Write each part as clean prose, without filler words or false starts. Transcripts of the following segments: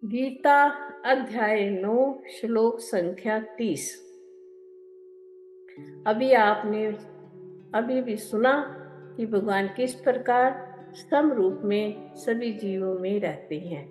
गीता अध्याय 9 श्लोक संख्या 30। अभी आपने अभी भी सुना कि भगवान किस प्रकार सम रूप में सभी जीवों में रहते हैं।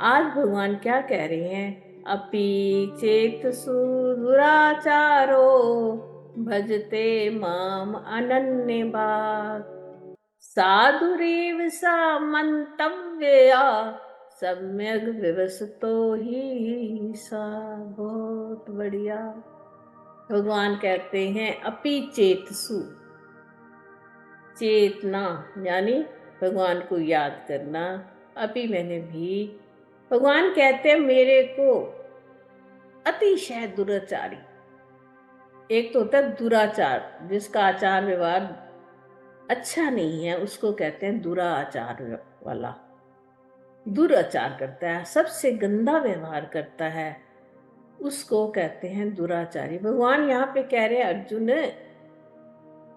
आज भगवान क्या कह रहे हैं? अपि चेत दुराचारो भजते माम अनन्य भाग साधुरेव सा मंतव्या सम्यक व्यवस्तो ही सा। बहुत बढ़िया। भगवान कहते हैं अपि चेतसु, चेतना यानी भगवान को याद करना। अपि मैंने भी। भगवान कहते हैं मेरे को अतिशय दुराचारी। एक तो होता है दुराचार, जिसका आचार व्यवहार अच्छा नहीं है, उसको कहते हैं दुराचार वाला। दुराचार करता है, सबसे गंदा व्यवहार करता है, उसको कहते हैं दुराचारी। भगवान यहाँ पे कह रहे हैं अर्जुन,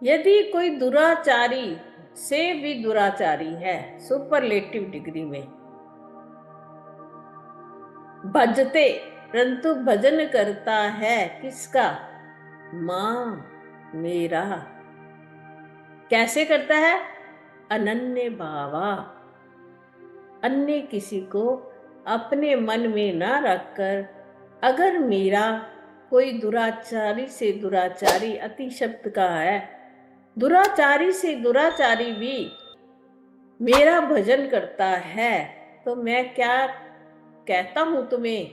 यदि कोई दुराचारी से भी दुराचारी है, सुपरलेटिव डिग्री में, भजते परंतु भजन करता है किसका? माँ मेरा। कैसे करता है? अनन्य भावा, अन्य किसी को अपने मन में ना रखकर। अगर मेरा कोई दुराचारी से दुराचारी, अति शब्द का है, दुराचारी से दुराचारी भी मेरा भजन करता है, तो मैं क्या कहता हूं तुम्हें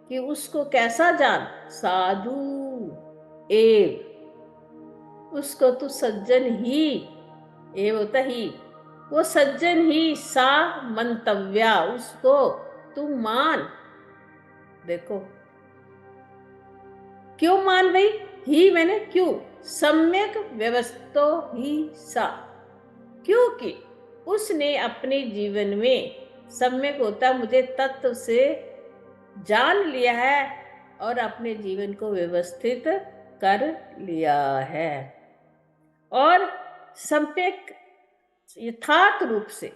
कि उसको कैसा जान? साधु एव, उसको तू सज्जन ही, एव होता ही, वो सज्जन ही, सा मंतव्या, उसको तू मान। देखो क्यों मान भाई? ही मैंने क्यों? सम्यक व्यवस्थो ही सा, क्योंकि उसने अपने जीवन में, सम्यक होता मुझे तत्व से जान लिया है और अपने जीवन को व्यवस्थित कर लिया है, और सम्यक यथार्थ रूप से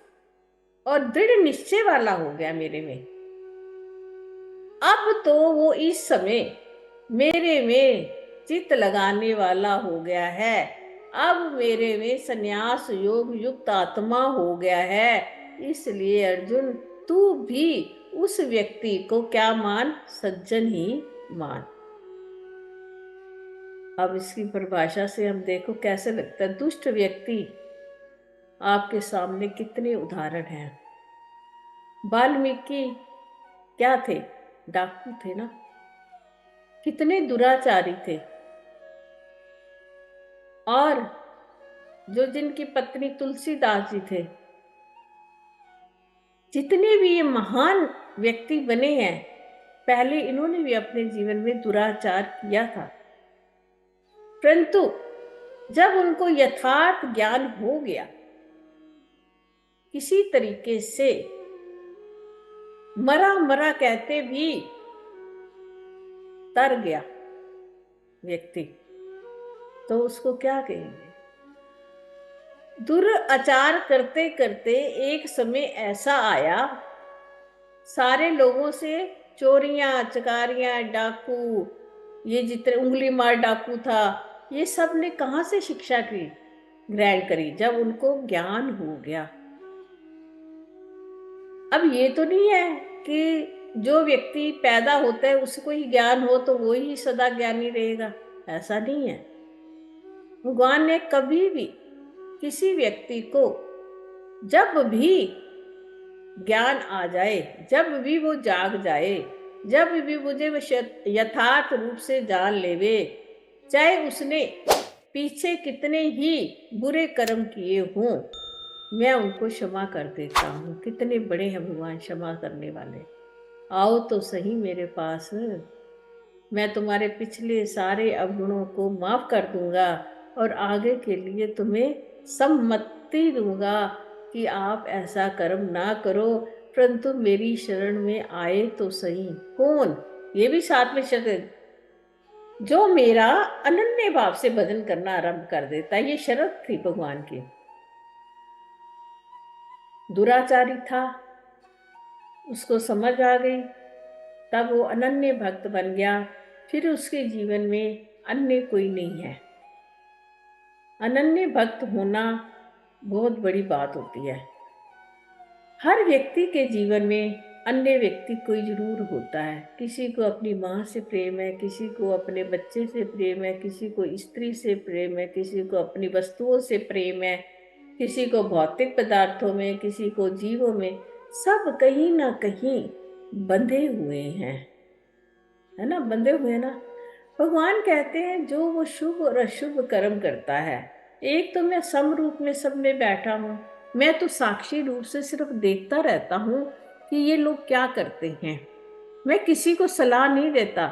और दृढ़ निश्चय वाला हो गया मेरे में। अब तो वो इस समय मेरे में चित्त लगाने वाला हो गया है। अब मेरे में संन्यास योग युक्त आत्मा हो गया है। इसलिए अर्जुन, तू भी उस व्यक्ति को क्या मान? सज्जन ही मान। अब इसकी परिभाषा से हम देखो कैसे लगता है। दुष्ट व्यक्ति आपके सामने कितने उदाहरण हैं। वाल्मीकि क्या थे? डाकू थे ना। कितने दुराचारी थे। और जो जिनकी पत्नी तुलसीदास जी थे, जितने भी ये महान व्यक्ति बने हैं, पहले इन्होंने भी अपने जीवन में दुराचार किया था, परंतु जब उनको यथार्थ ज्ञान हो गया, किसी तरीके से मरा मरा कहते भी तर गया व्यक्ति, तो उसको क्या कहेंगे? दुराचार करते करते एक समय ऐसा आया, सारे लोगों से चोरियां चकारियां डाकू, ये जितने उंगली मार डाकू था, ये सब ने कहां से शिक्षा की ग्रहण करी? जब उनको ज्ञान हो गया। अब ये तो नहीं है कि जो व्यक्ति पैदा होता है उसको ही ज्ञान हो तो वो ही सदा ज्ञानी रहेगा, ऐसा नहीं है। भगवान ने कभी भी किसी व्यक्ति को जब भी ज्ञान आ जाए, जब भी वो जाग जाए, जब भी मुझे यथार्थ रूप से जान लेवे, चाहे उसने पीछे कितने ही बुरे कर्म किए हों, मैं उनको क्षमा कर देता हूँ। कितने बड़े हैं भगवान क्षमा करने वाले। आओ तो सही मेरे पास, मैं तुम्हारे पिछले सारे अवगुणों को माफ कर दूंगा और आगे के लिए तुम्हें सम्मति दूंगा कि आप ऐसा कर्म ना करो, परंतु मेरी शरण में आए तो सही। कौन? ये भी साथ में शर्त, जो मेरा अनन्य भाव से भजन करना आरंभ कर देता है। ये शर्त थी भगवान की। दुराचारी था, उसको समझ आ गई, तब वो अनन्य भक्त बन गया। फिर उसके जीवन में अन्य कोई नहीं है। अनन्य भक्त होना बहुत बड़ी बात होती है। हर व्यक्ति के जीवन में अन्य व्यक्ति कोई जरूर होता है। किसी को अपनी माँ से प्रेम है, किसी को अपने बच्चे से प्रेम है, किसी को स्त्री से प्रेम है, किसी को अपनी वस्तुओं से प्रेम है, किसी को भौतिक पदार्थों में, किसी को जीवों में। सब कहीं ना कहीं बंधे हुए हैं, है ना, बंधे हुए हैं ना। भगवान कहते हैं जो वो शुभ और अशुभ कर्म करता है, एक तो मैं सम रूप में सब में बैठा हूँ, मैं तो साक्षी रूप से सिर्फ देखता रहता हूँ कि ये लोग क्या करते हैं। मैं किसी को सलाह नहीं देता।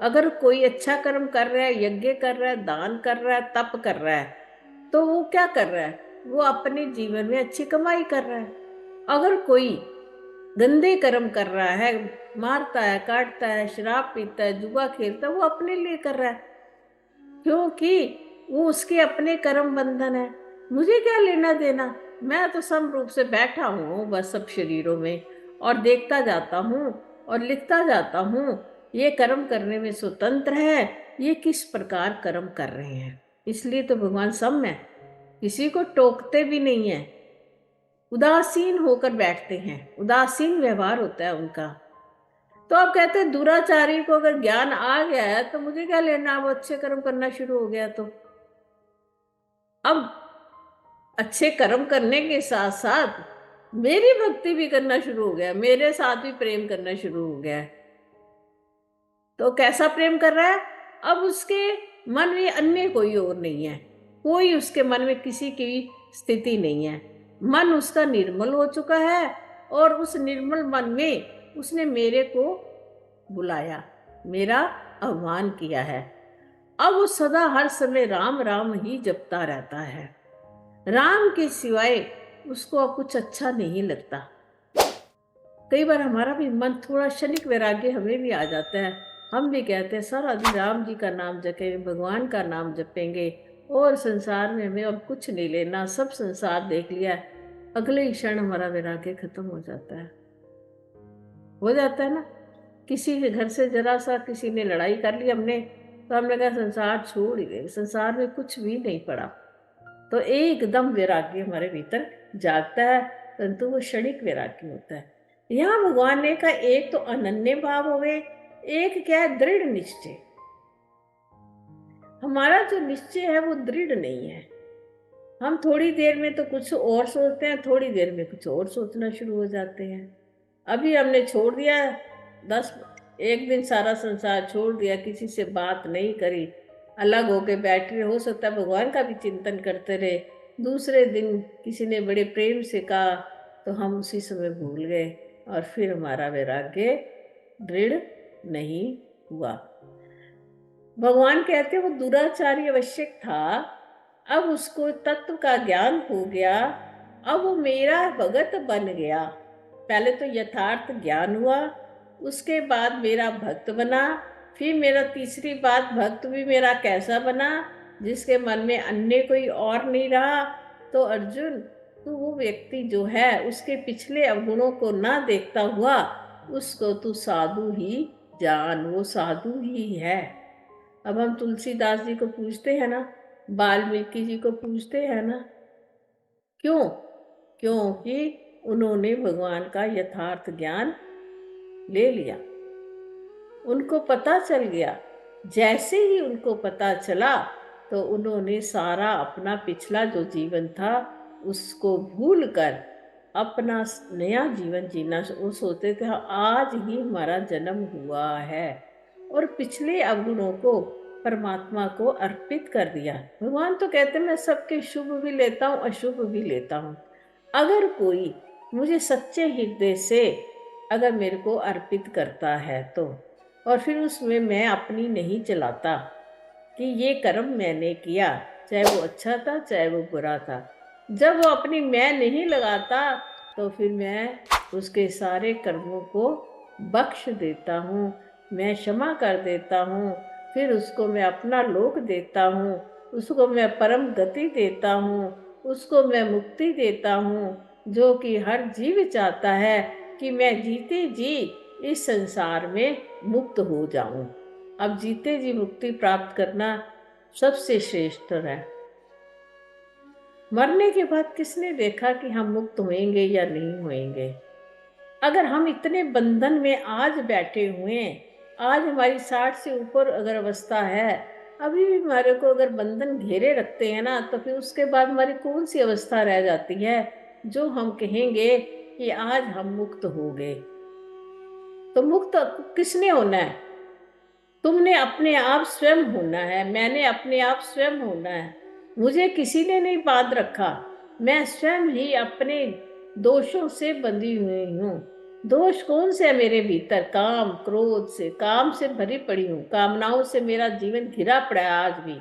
अगर कोई अच्छा कर्म कर रहा है, यज्ञ कर रहा है, दान कर रहा है, तप कर रहा है, तो वो क्या कर रहा है? वो अपने जीवन में अच्छी कमाई कर रहा है। अगर कोई गंदे कर्म कर रहा है, मारता है, काटता है, शराब पीता है, जुआ खेलता है, वो अपने लिए कर रहा है, क्योंकि वो उसके अपने कर्म बंधन है। मुझे क्या लेना देना? मैं तो सम रूप से बैठा हूँ बस सब शरीरों में, और देखता जाता हूँ और लिखता जाता हूँ। ये कर्म करने में स्वतंत्र है, ये किस प्रकार कर्म कर रहे हैं। इसलिए तो भगवान सम है, किसी को टोकते भी नहीं है, उदासीन होकर बैठते हैं, उदासीन व्यवहार होता है उनका। तो आप कहते हैं दुराचारी को अगर ज्ञान आ गया है तो मुझे क्या लेना, वो अच्छे कर्म करना शुरू हो गया तो। अब अच्छे कर्म करने के साथ साथ मेरी भक्ति भी करना शुरू हो गया, मेरे साथ भी प्रेम करना शुरू हो गया है। तो कैसा प्रेम कर रहा है? अब उसके मन में अन्य कोई और नहीं है, कोई उसके मन में किसी की स्थिति नहीं है। मन उसका निर्मल हो चुका है, और उस निर्मल मन में उसने मेरे को बुलाया, मेरा आह्वान किया है। अब वो सदा हर समय राम राम ही जपता रहता है। राम के सिवाय उसको अब कुछ अच्छा नहीं लगता। कई बार हमारा भी मन थोड़ा क्षणिक वैराग्य हमें भी आ जाता है। हम भी कहते हैं सारा दिन राम जी का नाम जपेंगे, भगवान का नाम जपेंगे, और संसार में हमें अब कुछ नहीं लेना, सब संसार देख लिया है। अगले ही क्षण हमारा वैराग्य खत्म हो जाता है। हो जाता है ना। किसी के घर से जरा सा किसी ने लड़ाई कर ली हमने, तो हमने कहा संसार छोड़ ही दे, संसार में कुछ भी नहीं पड़ा। तो एकदम वैराग्य हमारे भीतर जागता है, परंतु वो क्षणिक वैराग्य होता है। यहाँ भगवान ने कहा एक तो अनन्य भाव हो गए, एक क्या है, दृढ़ निश्चय। हमारा जो निश्चय है वो दृढ़ नहीं है। हम थोड़ी देर में तो कुछ और सोचते हैं, थोड़ी देर में कुछ और सोचना शुरू हो जाते हैं। अभी हमने छोड़ दिया 10 एक दिन सारा संसार छोड़ दिया, किसी से बात नहीं करी, अलग होके बैठ रहे, हो सकता है भगवान का भी चिंतन करते रहे। दूसरे दिन किसी ने बड़े प्रेम से कहा तो हम उसी समय भूल गए, और फिर हमारा वैराग्य दृढ़ नहीं हुआ। भगवान कहते वो दुराचारी आवश्यक था, अब उसको तत्व का ज्ञान हो गया, अब वो मेरा भगत बन गया। पहले तो यथार्थ ज्ञान हुआ, उसके बाद मेरा भक्त बना। फिर मेरा तीसरी बात, भक्त भी मेरा कैसा बना, जिसके मन में अन्य कोई और नहीं रहा। तो अर्जुन, तू वो व्यक्ति जो है उसके पिछले अवगुणों को ना देखता हुआ उसको तू साधु ही जान, वो साधु ही है। अब हम तुलसीदास जी को पूछते हैं ना, वाल्मीकि जी को पूछते हैं ना, क्यों? क्योंकि उन्होंने भगवान का यथार्थ ज्ञान ले लिया, उनको पता चल गया। जैसे ही उनको पता चला तो उन्होंने सारा अपना पिछला जो जीवन था उसको भूलकर अपना नया जीवन जीना, वो सोचते थे आज ही हमारा जन्म हुआ है, और पिछले अवगुणों को परमात्मा को अर्पित कर दिया। भगवान तो कहते हैं मैं सबके शुभ भी लेता हूँ, अशुभ भी लेता हूँ। अगर कोई मुझे सच्चे हृदय से अगर मेरे को अर्पित करता है तो, और फिर उसमें मैं अपनी नहीं चलाता कि ये कर्म मैंने किया, चाहे वो अच्छा था चाहे वो बुरा था, जब वो अपनी मैं नहीं लगाता तो फिर मैं उसके सारे कर्मों को बख्श देता हूँ, मैं क्षमा कर देता हूँ। फिर उसको मैं अपना लोक देता हूँ, उसको मैं परम गति देता हूँ, उसको मैं मुक्ति देता हूँ, जो कि हर जीव चाहता है कि मैं जीते जी इस संसार में मुक्त हो जाऊं। अब जीते जी मुक्ति प्राप्त करना सबसे श्रेष्ठ है। मरने के बाद किसने देखा कि हम मुक्त होंगे या नहीं होंगे। अगर हम इतने बंधन में आज बैठे हुए हैं, आज हमारी 60 से ऊपर अगर अवस्था है, अभी भी हमारे को अगर बंधन घेरे रखते हैं ना, तो फिर उसके बाद हमारी कौन सी अवस्था रह जाती है जो हम कहेंगे कि आज हम मुक्त हो गए। तो मुक्त किसने होना है? तुमने अपने आप स्वयं होना है, मैंने अपने आप स्वयं होना है। मुझे किसी ने नहीं बांध रखा, मैं स्वयं ही अपने दोषों से बंधी हुई हूँ। दोष कौन से है मेरे भीतर? काम क्रोध से, काम से भरी पड़ी हूँ, कामनाओं से मेरा जीवन घिरा पड़ा है आज भी,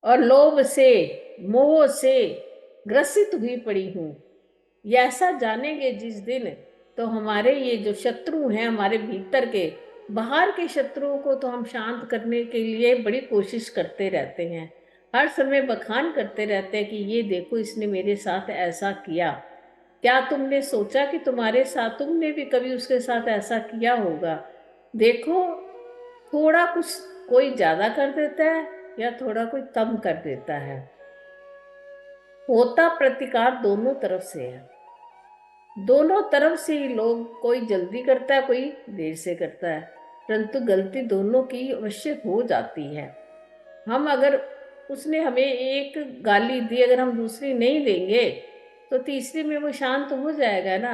और लोभ से, मोह से ग्रसित हुई पड़ी हूँ। ये ऐसा जानेंगे जिस दिन, तो हमारे ये जो शत्रु हैं हमारे भीतर के, बाहर के शत्रुओं को तो हम शांत करने के लिए बड़ी कोशिश करते रहते हैं, हर समय बखान करते रहते हैं कि ये देखो इसने मेरे साथ ऐसा किया। क्या तुमने सोचा कि तुम्हारे साथ, तुमने भी कभी उसके साथ ऐसा किया होगा? देखो, थोड़ा कुछ कोई ज्यादा कर देता है या थोड़ा कोई कम कर देता है, होता प्रतिकार दोनों तरफ से है। दोनों तरफ से ही लोग, कोई जल्दी करता है कोई देर से करता है, परंतु गलती दोनों की अवश्य हो जाती है। हम अगर, उसने हमें एक गाली दी, अगर हम दूसरी नहीं देंगे तो तीसरी में वो शांत हो जाएगा ना।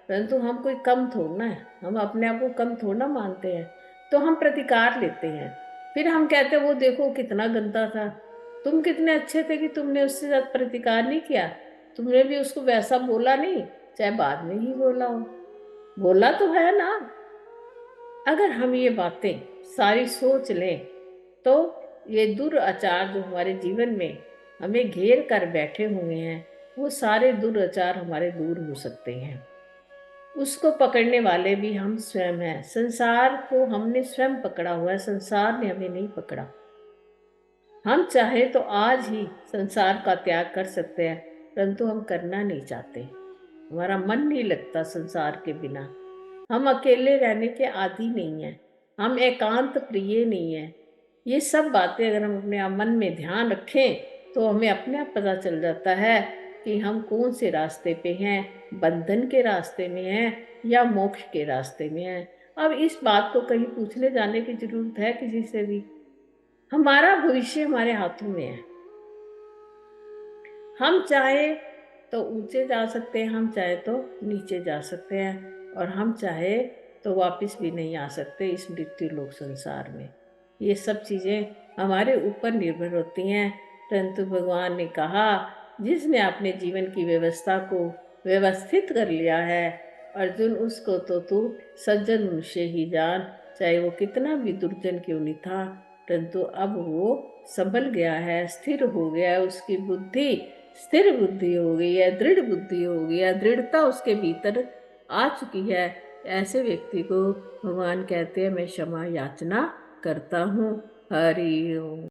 परंतु हम कोई कम थोड़ना है, हम अपने आप को कम थोड़ना मानते हैं, तो हम प्रतिकार लेते हैं। फिर हम कहते हैं वो देखो कितना गंदा था, तुम कितने अच्छे थे कि तुमने उससे साथ प्रतिकार नहीं किया, तुमने भी उसको वैसा बोला नहीं, चाहे बाद में ही बोला हो, बोला तो है ना। अगर हम ये बातें सारी सोच लें, तो ये दुराचार जो हमारे जीवन में हमें घेर कर बैठे हुए हैं, वो सारे दुराचार हमारे दूर हो सकते हैं। उसको पकड़ने वाले भी हम स्वयं हैं। संसार को हमने स्वयं पकड़ा हुआ है, संसार ने हमें नहीं पकड़ा। हम चाहे तो आज ही संसार का त्याग कर सकते हैं, परंतु हम करना नहीं चाहते। हमारा मन नहीं लगता संसार के बिना। हम अकेले रहने के आदी नहीं हैं, हम एकांत प्रिय नहीं हैं। ये सब बातें अगर हम अपने मन में ध्यान रखें, तो हमें अपने आप पता चल जाता है कि हम कौन से रास्ते पे हैं, बंधन के रास्ते में हैं या मोक्ष के रास्ते में हैं। अब इस बात को कहीं पूछने जाने की जरूरत है किसी से भी? हमारा भविष्य हमारे हाथों में है। हम चाहे तो ऊंचे जा सकते हैं, हम चाहे तो नीचे जा सकते हैं, और हम चाहे तो वापस भी नहीं आ सकते इस मृत्यु लोक संसार में। ये सब चीज़ें हमारे ऊपर निर्भर होती हैं। परंतु भगवान ने कहा, जिसने अपने जीवन की व्यवस्था को व्यवस्थित कर लिया है अर्जुन, उसको तो तू सज्जन मनुष्य ही जान, चाहे वो कितना भी दुर्जन क्यों नहीं था। परंतु अब वो संभल गया है, स्थिर हो गया है, उसकी बुद्धि स्थिर बुद्धि हो गई है, दृढ़ बुद्धि हो गई है, दृढ़ता उसके भीतर आ चुकी है। ऐसे व्यक्ति को भगवान कहते हैं मैं क्षमा याचना करता हूँ। हरि ओम।